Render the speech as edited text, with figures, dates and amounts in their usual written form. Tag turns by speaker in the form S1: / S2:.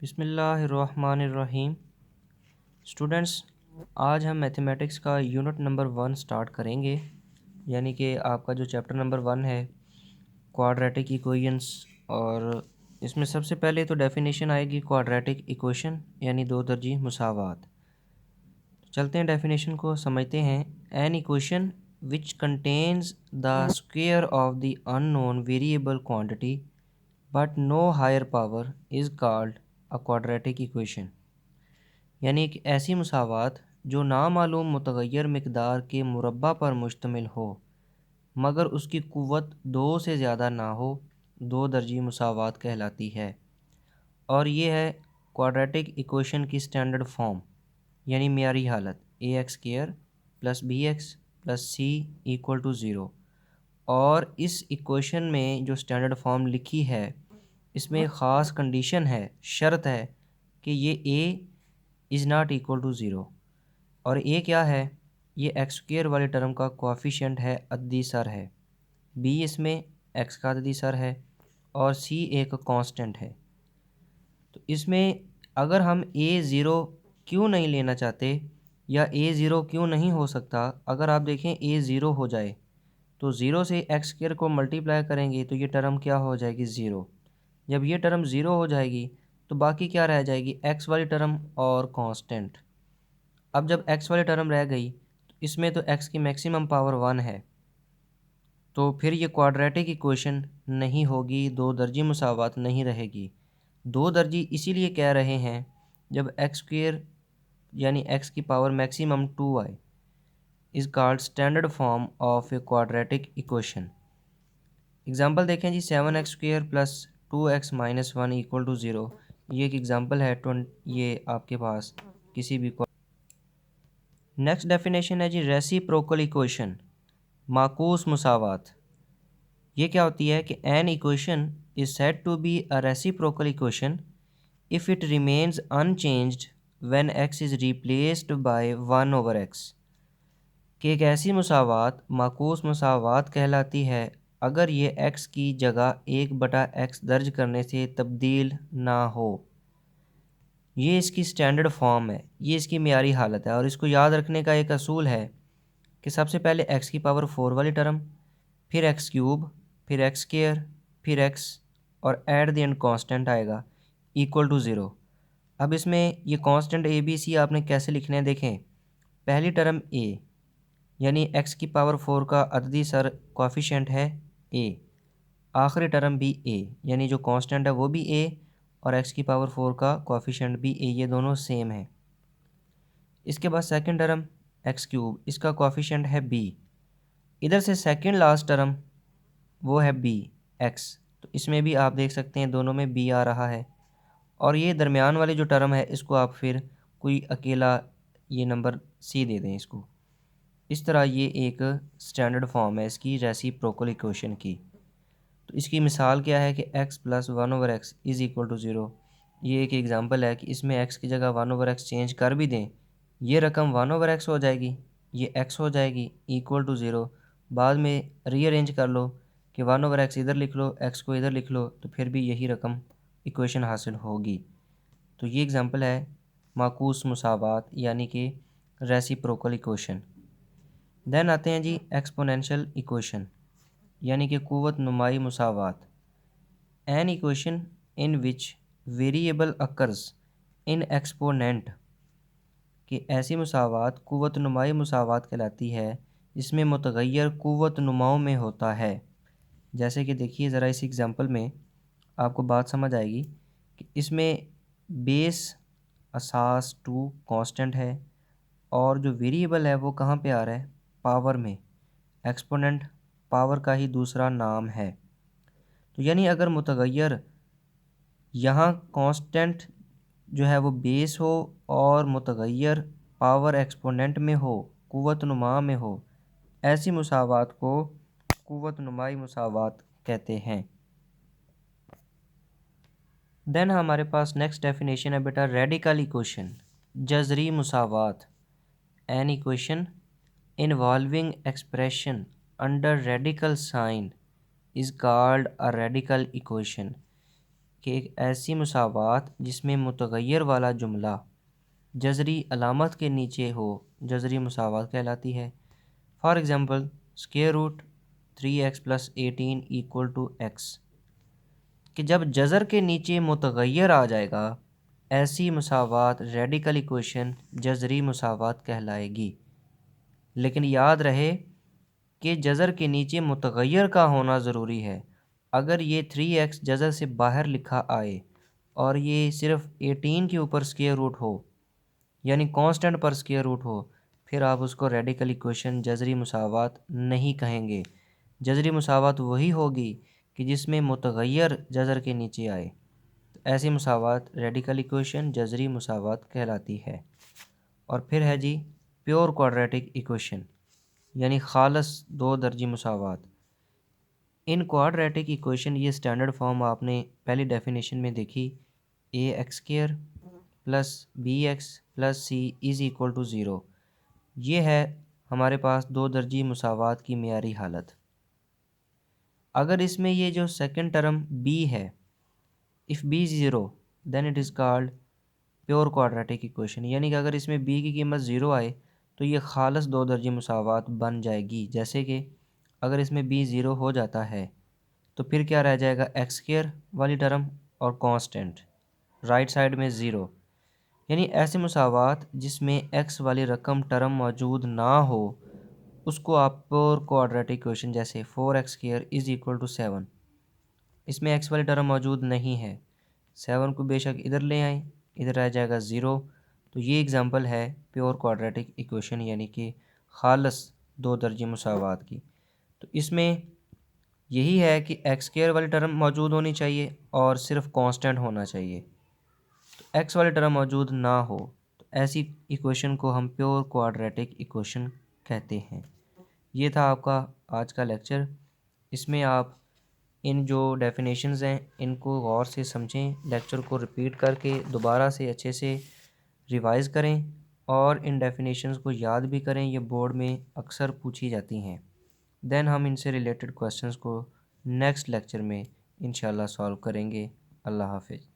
S1: बिस्मिल्लाहिर्रहमानिर्रहीम। स्टूडेंट्स, आज हम मैथमेटिक्स का यूनिट नंबर 1 स्टार्ट करेंगे, यानी कि आपका जो चैप्टर नंबर 1 है क्वाड्रेटिक इक्वेशंस। और इसमें सबसे पहले तो डेफिनेशन आएगी क्वाड्रेटिक इक्वेशन यानी दो दर्जी मुसावात। चलते हैं डेफिनेशन को समझते हैं। An equation which contains the square of the unknown variable quantity but no higher power is called a quadratic equation. यानी एक ऐसी मुसावात जो नामालूम मुतग़य्यर मिक़दार के मुरब्बा पर मुश्तमिल हो मगर उसकी क़ुव्वत 2 से ज़्यादा ना हो, दो दर्जी मुसावात कहलाती है। और ये है क्वाड्रेटिक इक्वेशन की स्टैंडर्ड फॉर्म यानी मियारी हालत ax² + bx + c = 0। और इस इक्वेशन में जो स्टैंडर्ड फॉर्म लिखी है इसमें एक ख़ास कंडीशन है, शर्त है कि ये a is not equal to 0। और a क्या है? ये x² वाले टर्म का कोएफ़िशिएंट है, अददी सर है। b इसमें x का अददी सर है और c एक कांस्टेंट है। तो इसमें अगर हम a0 क्यों नहीं लेना चाहते या a0 क्यों नहीं हो सकता, अगर आप देखें a0 हो जाए तो 0 से x² को मल्टीप्लाई करेंगे तो ये टर्म क्या हो जाएगी? 0। जब ये टर्म 0 हो जाएगी तो बाकी क्या रह जाएगी? x वाली टर्म और कांस्टेंट। अब जब x वाली टर्म रह गई तो इसमें तो x की मैक्सिमम पावर 1 है, तो फिर ये क्वाड्रेटिक इक्वेशन नहीं होगी, दो दर्जी मुसावात नहीं रहेगी। दो दर्जी इसीलिए कह रहे हैं जब x² यानी x की पावर मैक्सिमम 2 आए। Is called standard form of a quadratic equation. Example देखें जी, 7x² + 2x - 1 = 0। ये एक एग्जांपल है। ये आपके पास किसी भी नेक्स्ट डेफिनेशन है जी रेसिप्रोकल इक्वेशन, माकूस मुसावात। ये क्या होती है कि an equation is said to be a reciprocal equation if it remains unchanged when x is replaced by 1/x। कि एक ऐसी मुसावात माकूस मुसावात कहलाती है अगर ये x की जगह 1/x दर्ज करने से तब्दील ना हो। ये इसकी स्टैंडर्ड फॉर्म है, ये इसकी मियारी हालत है। और इसको याद रखने का एक असूल है कि सबसे पहले x की पावर 4 वाली टर्म, फिर x³, फिर x², फिर x और एट द एंड कांस्टेंट आएगा इक्वल टू 0। अब इसमें ये कांस्टेंट a b c आपने कैसे लिखने हैं देखें। पहली टर्म a यानी x की पावर 4 का अददी सर कोएफ़िशिएंट है a। आखिरी टर्म भी a यानी जो कांस्टेंट है वो भी a और x की पावर 4 का कोएफ़िशिएंट भी a, ये दोनों सेम है। इसके बाद सेकंड टर्म x³, इसका कोएफ़िशिएंट है b। इधर से सेकंड लास्ट टर्म वो है b x, तो इसमें भी आप देख सकते हैं दोनों में b आ रहा है। और ये दरमियान वाली जो टर्म है इसको आप फिर कोई अकेला ये नंबर c दे दें इसको। इस तरह ये एक स्टैंडर्ड फॉर्म है इसकी रेसिप्रोकल इक्वेशन की। तो इसकी मिसाल क्या है कि x + 1/x = 0। ये एक एग्जांपल है कि इसमें x की जगह 1/x चेंज कर भी दें, ये रकम 1/x हो जाएगी, ये x हो जाएगी इक्वल टू 0। बाद में रीअरेंज कर लो कि 1/x इधर लिख लो, x को इधर लिख लो, तो फिर भी यही रकम इक्वेशन हासिल होगी। तो ये एग्जांपल है माकूस मुसावात यानी कि रेसिप्रोकल इक्वेशन। देन आते हैं जी एक्सपोनेंशियल इक्वेशन यानी कि क़ुव्वत नुमाई मुसावात। An equation in which variable occurs in exponent. कि ऐसी मुसावात क़ुव्वत नुमाई मुसावात कहलाती है जिसमें मुतग़य्यर क़ुव्वत नुमाओं में होता है। जैसे कि देखिए ज़रा इस एग्ज़ाम्पल में आपको बात समझ आएगी कि इसमें बेस असास 2 कांस्टेंट है और जो वेरिएबल है वो कहाँ पे आ रहा है? पावर में। एक्सपोनेंट पावर का ही दूसरा नाम है। तो यानी अगर मुतग़य्यर यहाँ कांस्टेंट जो है वो बेस हो और मुतग़य्यर पावर एक्सपोनेंट में हो, क़ुव्वत नुमा में हो, ऐसी मुसावात को क़ुव्वत नुमाई मुसावात कहते हैं। देन हमारे पास नेक्स्ट डेफिनेशन है बेटा रेडिकल इक्वेशन, जज़री मुसावात। An equation involving expression under radical sign is called a radical equation. कि एक ऐसी मुसावात जिसमें मुतगय्यर वाला जुमला जज़री अलामत के नीचे हो जज़री मुसावात कहलाती है। For example square root 3x + 18 = x, कि जब जज़र के नीचे मुतगय्यर आ जाएगा ऐसी मुसावात रेडिकल इक्वेशन जज़री मुसावात कहलाएगी। लेकिन याद रहे कि जज़र के नीचे मुतगय्यर का होना ज़रूरी है। अगर ये 3x जज़र से बाहर लिखा आए और ये सिर्फ़ 18 के ऊपर स्क्वायर रूट हो, यानी कांस्टेंट पर स्क्वायर रूट हो, फिर आप उसको रेडिकल इक्वेशन जज़री मुसावात नहीं कहेंगे। जज़री मुसावात वही होगी कि जिसमें मुतगय्यर जज़र के नीचे आए, तो ऐसी मुसावात रेडिकल इक्वेशन जज़री मुसावात कहलाती है। और फिर है जी प्योर क्वाड्रेटिक इक्वेशन, यानी खालस दो दर्जी मुसावात। इन क्वाड्रेटिक इक्वेशन ये स्टैंडर्ड फॉर्म आपने पहली डेफिनेशन में देखी, ax² + bx + c = 0। ये है हमारे पास दो दर्जी मुसावात की मियारी हालत। अगर इसमें ये जो सेकंड टर्म b है, if b is 0 then it is called pure quadratic equation, यानी कि अगर इसमें b की कीमत 0 आए तो ये खालस दो दर्जी मुसावात बन जाएगी। जैसे कि अगर इसमें b 0 हो जाता है तो फिर क्या रह जाएगा, x² वाली टर्म और कांस्टेंट राइट साइड में 0। यानी ऐसे मुसावात जिसमें x वाली रकम टर्म मौजूद ना हो उसको आप प्योर क्वाड्रेटिक इक्वेशन, जैसे 4x² = 7, इसमें x वाली टर्म मौजूद नहीं है, 7 को बेशक इधर ले आएँ, इधर रह जाएगा 0। तो ये एग्ज़ाम्पल है प्योर क्वाड्रेटिक इक्वेशन, यानी कि खालस दो दर्जी मुसावात की। तो इसमें यही है कि x² वाली टर्म मौजूद होनी चाहिए और सिर्फ कांस्टेंट होना चाहिए। तो x वाली टर्म मौजूद ना हो तो ऐसी इक्वेशन को हम प्योर क्वाड्रेटिक इक्वेशन कहते हैं। ये था आपका आज का लेक्चर। इसमें आप इन जो डेफिनेशंस हैं इनको गौर से समझें, लेक्चर को रिपीट करके दोबारा से अच्छे से रिवाइज़ करें और इन डेफिनेशंस को याद भी करें। ये बोर्ड में अक्सर पूछी जाती हैं। देन हम इनसे रिलेटेड क्वेश्चंस को नेक्स्ट लेक्चर में इंशाल्लाह सॉल्व करेंगे। अल्लाह हाफ़िज़।